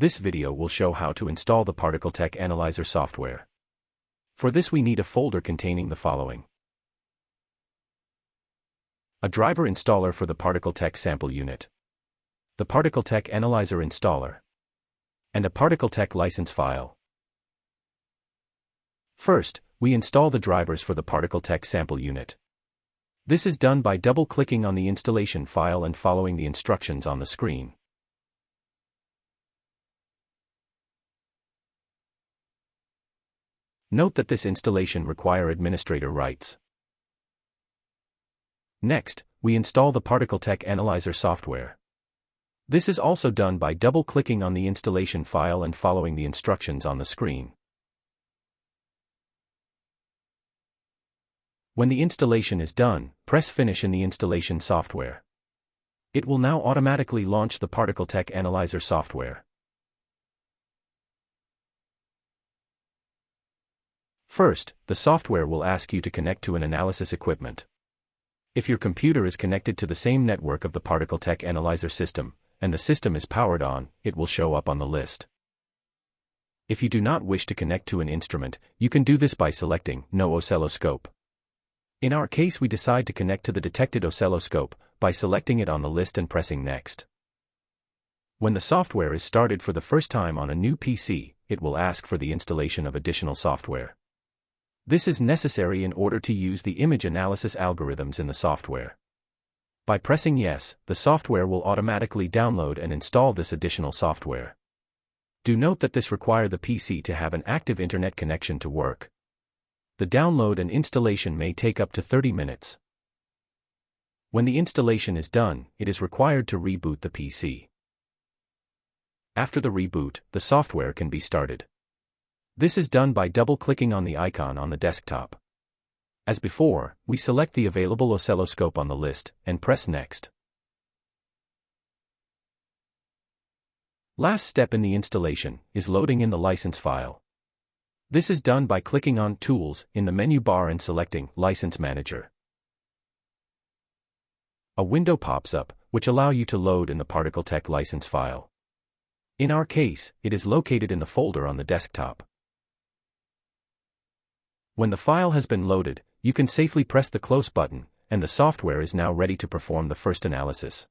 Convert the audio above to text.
This video will show how to install the ParticleTech Analyzer software. For this we need a folder containing the following: a driver installer for the ParticleTech sample unit, the ParticleTech Analyzer installer, and a ParticleTech license file. First, we install the drivers for the ParticleTech sample unit. This is done by double-clicking on the installation file and following the instructions on the screen. Note that this installation requires administrator rights. Next, we install the ParticleTech Analyzer software. This is also done by double-clicking on the installation file and following the instructions on the screen. When the installation is done, press Finish in the installation software. It will now automatically launch the ParticleTech Analyzer software. First, the software will ask you to connect to an analysis equipment. If your computer is connected to the same network of the ParticleTech Analyzer system, and the system is powered on, it will show up on the list. If you do not wish to connect to an instrument, you can do this by selecting No Oscilloscope. In our case, we decide to connect to the detected oscilloscope by selecting it on the list and pressing Next. When the software is started for the first time on a new PC, it will ask for the installation of additional software. This is necessary in order to use the image analysis algorithms in the software. By pressing Yes, the software will automatically download and install this additional software. Do note that this requires the PC to have an active internet connection to work. The download and installation may take up to 30 minutes. When the installation is done, it is required to reboot the PC. After the reboot, the software can be started. This is done by double-clicking on the icon on the desktop. As before, we select the available oscilloscope on the list and press Next. Last step in the installation is loading in the license file. This is done by clicking on Tools in the menu bar and selecting License Manager. A window pops up, which allows you to load in the ParticleTech license file. In our case, it is located in the folder on the desktop. When the file has been loaded, you can safely press the Close button, and the software is now ready to perform the first analysis.